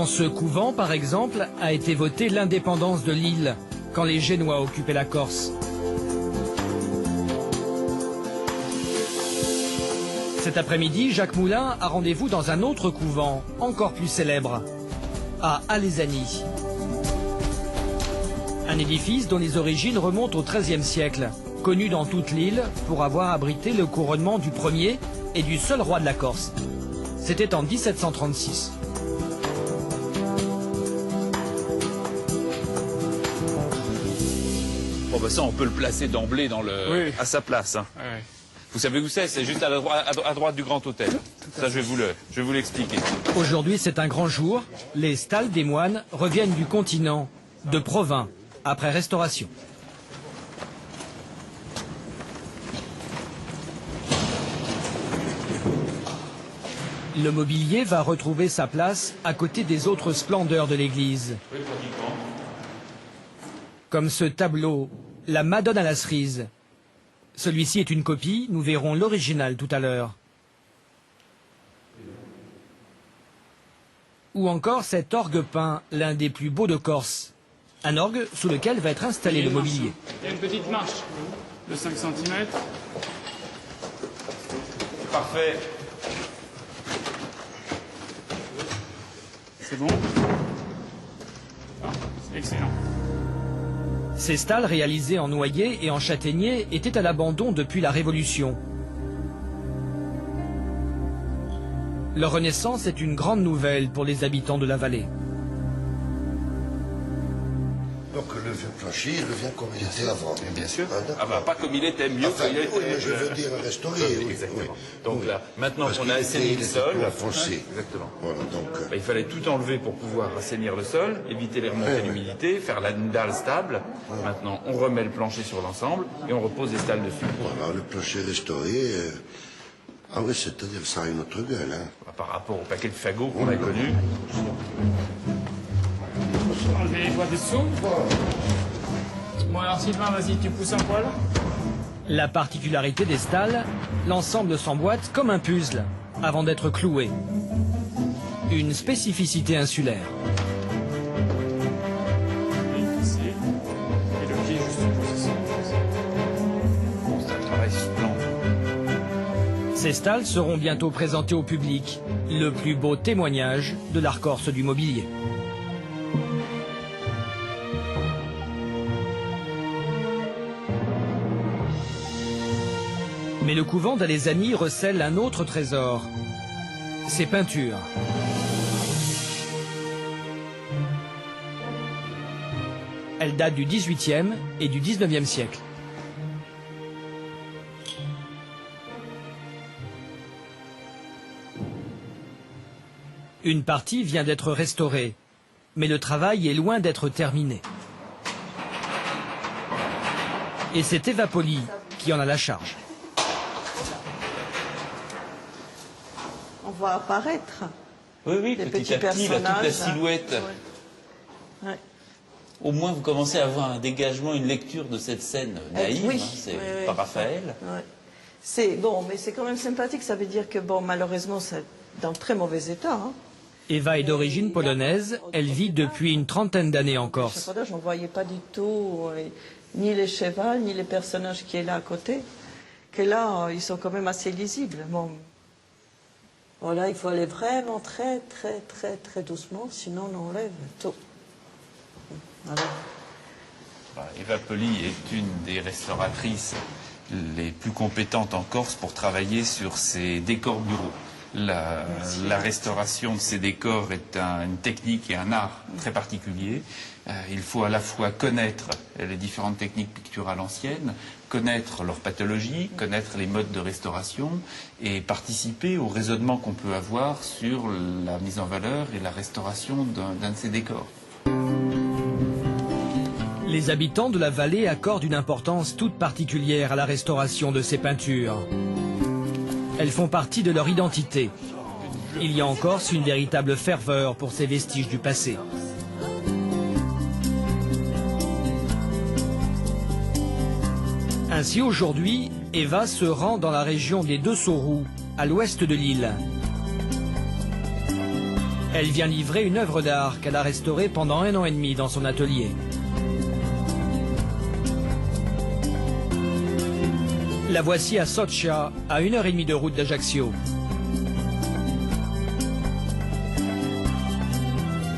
Dans ce couvent, par exemple, a été votée l'indépendance de l'île, quand les Génois occupaient la Corse. Cet après-midi, Jacques Moulin a rendez-vous dans un autre couvent, encore plus célèbre, à Alezani. Un édifice dont les origines remontent au XIIIe siècle, connu dans toute l'île pour avoir abrité le couronnement du premier et du seul roi de la Corse. C'était en 1736. Bon bah ça on peut le placer d'emblée dans à sa place. Hein. Ouais. Vous savez où c'est? C'est juste à droite du Grand Hôtel. Ça je vais vous l'expliquer. Aujourd'hui c'est un grand jour. Les stalles des moines reviennent du continent, de Provins, après restauration. Le mobilier va retrouver sa place à côté des autres splendeurs de l'église. Oui, pratiquement. Comme ce tableau, la Madone à la cerise. Celui-ci est une copie, nous verrons l'original tout à l'heure. Ou encore cet orgue peint, l'un des plus beaux de Corse. Un orgue sous lequel va être installé le mobilier. Il y a une petite marche de 5 cm. Parfait. C'est bon. Ah, c'est excellent. Ces stalles réalisées en noyer et en châtaignier étaient à l'abandon depuis la Révolution. Leur renaissance est une grande nouvelle pour les habitants de la vallée. Donc le vieux plancher revient comme il était avant. Bien sûr. Ah, bah pas comme il était, mieux enfin, qu'il était. oui, mais je veux dire restauré. Oui, Exactement. oui. Donc Oui. là, maintenant Parce qu'on a qu'il assaini était le sol, foncé. exactement. Voilà, donc, Bah, il fallait tout enlever pour pouvoir assainir le sol, éviter les remontées d'humidité, faire une dalle stable. Maintenant, on remet le plancher sur l'ensemble et on repose les stalles dessus. voilà, le plancher restauré. Ah oui, c'est-à-dire que ça a une autre gueule. Hein. Par rapport au paquet de fagots qu'on a connu. Enlever les bois dessous. Bon alors Sylvain, vas-y, tu pousses un poil. La particularité des stalles, l'ensemble s'emboîte comme un puzzle, avant d'être cloué. Une spécificité insulaire. Ici. Et le pied juste en position. C'est un travail splendide. Ces stalles seront bientôt présentées au public, le plus beau témoignage de l'art corse du mobilier. Mais le couvent d'Alezani recèle un autre trésor, ses peintures. Elles datent du XVIIIe et du XIXe siècle. Une partie vient d'être restaurée, mais le travail est loin d'être terminé. Et c'est Eva Poli qui en a la charge. On voit apparaître Oui, des petit petits à petit, là, toute la personnages. silhouette. Ouais. Ouais. Au moins, vous commencez à avoir un dégagement, une lecture de cette scène naïve. Oui, hein, c'est oui, par Raphaël. Ouais. C'est bon, mais c'est quand même sympathique. Ça veut dire que bon, malheureusement, c'est dans très mauvais état. Hein. Eva est d'origine polonaise, elle vit depuis une trentaine d'années en Le Corse. chapeau, je ne voyais pas du tout ni les chevals, ni les personnages qui est là à côté. Que là, ils sont quand même assez lisibles. Bon. Voilà, il faut aller vraiment très, très, très, très doucement, sinon on enlève tout. Voilà. Eva Poli est une des restauratrices les plus compétentes en Corse pour travailler sur ces décors bureaux. La restauration de ces décors est une technique et un art très particulier. Il faut à la fois connaître les différentes techniques picturales anciennes, connaître leur pathologie, connaître les modes de restauration et participer au raisonnement qu'on peut avoir sur la mise en valeur et la restauration d'un de ces décors. Les habitants de la vallée accordent une importance toute particulière à la restauration de ces peintures. Elles font partie de leur identité. Il y a en Corse une véritable ferveur pour ces vestiges du passé. Ainsi aujourd'hui, Eva se rend dans la région des Deux Sauroux, à l'ouest de l'île. Elle vient livrer une œuvre d'art qu'elle a restaurée pendant 1 an et demi dans son atelier. La voici à Soccia, à 1h30 de route d'Ajaccio.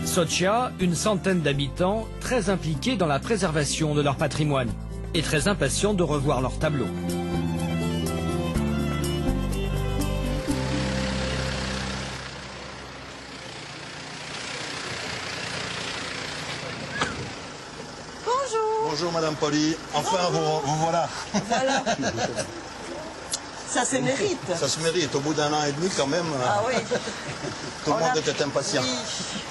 Soccia, une centaine d'habitants très impliqués dans la préservation de leur patrimoine et très impatients de revoir leurs tableaux. Bonjour Madame Poli, enfin vous voilà. Voilà. Ça se mérite. Ça se mérite, au bout d'1 an et demi quand même, Ah oui. tout le monde était impatient. Oui.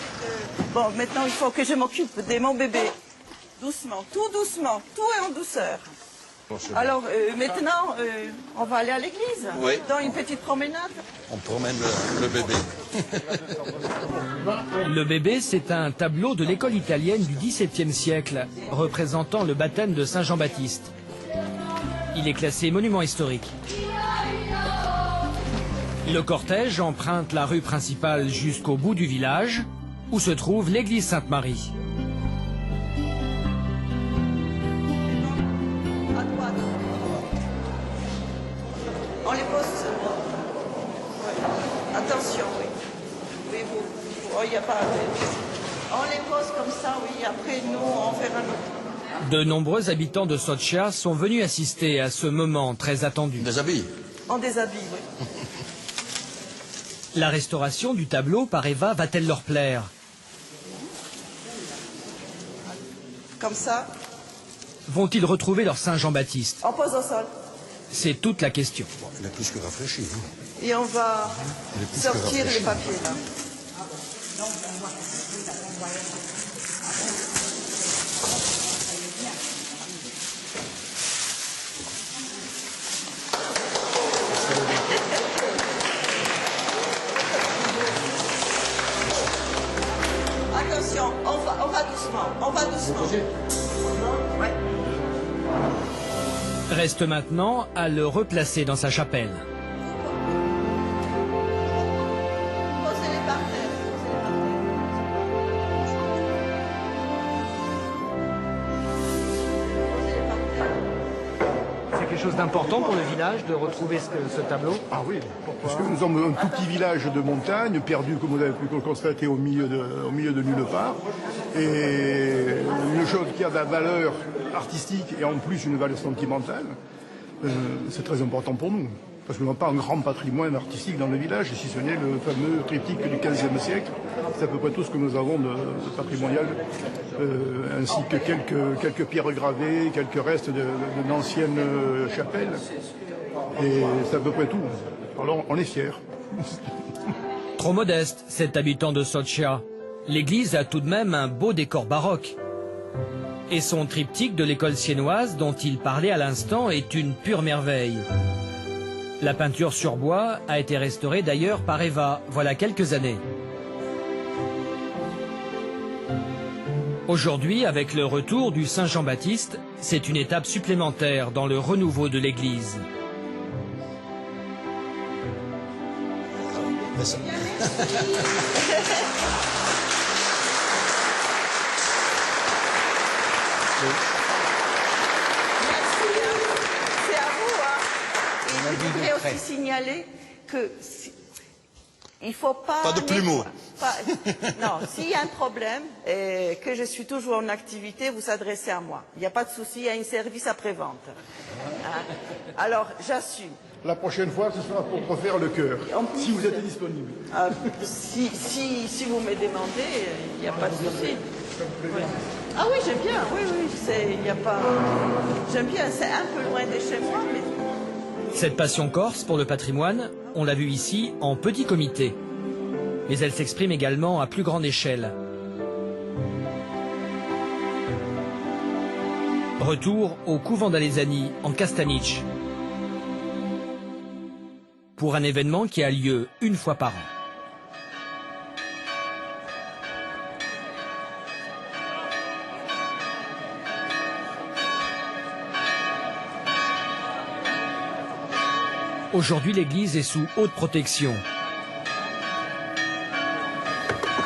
Bon, maintenant il faut que je m'occupe de mon bébé. Doucement, tout est en douceur. Alors maintenant, on va aller à l'église, Oui. dans une petite promenade. On promène le bébé. Le bébé, c'est un tableau de l'école italienne du XVIIe siècle, représentant le baptême de Saint Jean-Baptiste. Il est classé monument historique. Le cortège emprunte la rue principale jusqu'au bout du village, où se trouve l'église Sainte-Marie. À droite. On les pose. Ouais. Attention, oui. Oui, vous. Il n'y a pas. On les pose comme ça, oui. Après, nous, on verra notre. De nombreux habitants de Soccia sont venus assister à ce moment très attendu. Des habits. On déshabille, oui. La restauration du tableau par Eva va-t-elle leur plaire? Comme ça. Vont-ils retrouver leur Saint Jean-Baptiste? On pose au sol. C'est toute la question. Bon, il est plus que rafraîchi. Hein. Et on va sortir les papiers, là. Attention, on va doucement. Ouais. Reste maintenant à le replacer dans sa chapelle. Posez-les par terre. Posez-les par terre. C'est quelque chose d'important pour le village de retrouver ce tableau? Ah oui, parce que nous sommes un tout petit village de montagne, perdu, comme vous avez pu le constater, au milieu de nulle part. Et une chose qui a de la valeur artistique et en plus une valeur sentimentale, c'est très important pour nous. Parce que nous n'avons pas un grand patrimoine artistique dans le village, si ce n'est le fameux triptyque du XVe siècle. C'est à peu près tout ce que nous avons de patrimonial, ainsi que quelques pierres gravées, quelques restes d'une ancienne chapelle. Et c'est à peu près tout. Alors on est fiers. Trop modeste, cet habitant de Soccia. L'église a tout de même un beau décor baroque. Et son triptyque de l'école siennoise dont il parlait à l'instant est une pure merveille. La peinture sur bois a été restaurée d'ailleurs par Eva, voilà quelques années. Aujourd'hui, avec le retour du Saint Jean-Baptiste, c'est une étape supplémentaire dans le renouveau de l'église. C'est à vous, hein. Et je voudrais aussi signaler que il faut pas. Pas de plumeau. Non, s'il y a un problème et que je suis toujours en activité, vous s'adressez à moi. Il n'y a pas de souci, il y a un service après-vente. Hein? Alors, j'assume. La prochaine fois, ce sera pour refaire le cœur, si vous êtes disponible. Si vous me demandez, il n'y a pas de souci. Oui. Ah oui, j'aime bien, oui, il n'y a pas... J'aime bien, c'est un peu loin de chez moi, mais... Cette passion corse pour le patrimoine, on l'a vu ici en petit comité. Mais elle s'exprime également à plus grande échelle. Retour au couvent d'Alesani, en Castaniche, pour un événement qui a lieu une fois par an. Aujourd'hui, l'église est sous haute protection.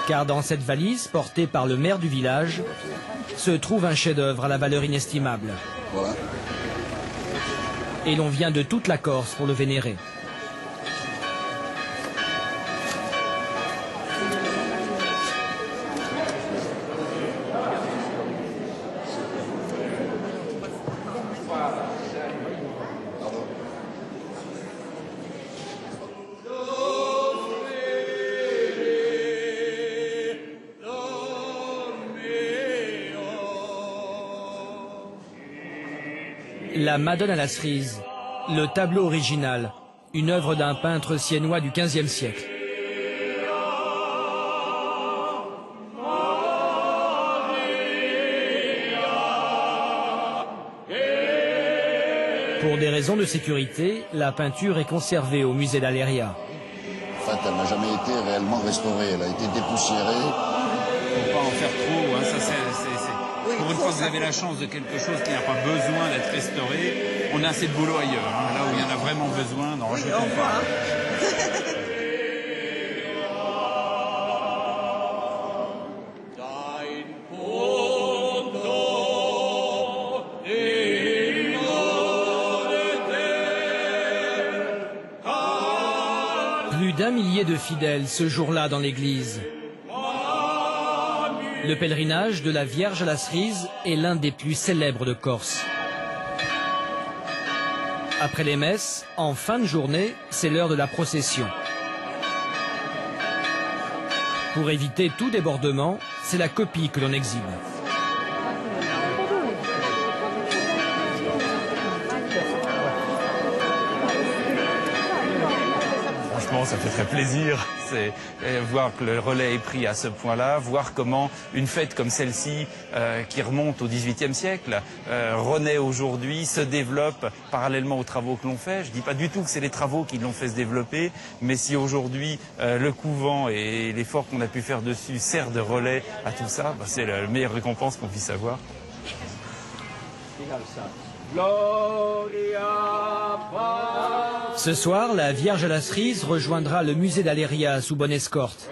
Car dans cette valise, portée par le maire du village, se trouve un chef-d'œuvre à la valeur inestimable. Voilà. Et l'on vient de toute la Corse pour le vénérer. La Madone à la cerise, le tableau original, une œuvre d'un peintre siennois du XVe siècle. Pour des raisons de sécurité, la peinture est conservée au musée d'Aléria. En fait, elle n'a jamais été réellement restaurée. Elle a été dépoussiérée. Il ne faut pas en faire trop. Hein. Ça, Pour une fois que vous avez la chance de quelque chose qui n'a pas besoin d'être restauré, on a assez de boulot ailleurs. Hein. Là où il y en a vraiment besoin, n'en rajoutons pas. Plus d'1 millier de fidèles ce jour-là dans l'église. Le pèlerinage de la Vierge à la cerise est l'un des plus célèbres de Corse. Après les messes, en fin de journée, c'est l'heure de la procession. Pour éviter tout débordement, c'est la copie que l'on exhibe. Franchement, ça fait très plaisir. C'est voir que le relais est pris à ce point-là, voir comment une fête comme celle-ci, qui remonte au XVIIIe siècle, renaît aujourd'hui, se développe parallèlement aux travaux que l'on fait. Je ne dis pas du tout que c'est les travaux qui l'ont fait se développer, mais si aujourd'hui le couvent et l'effort qu'on a pu faire dessus sert de relais à tout ça, bah, c'est la meilleure récompense qu'on puisse avoir. Ce soir, la Vierge à la cerise rejoindra le musée d'Aléria sous bonne escorte.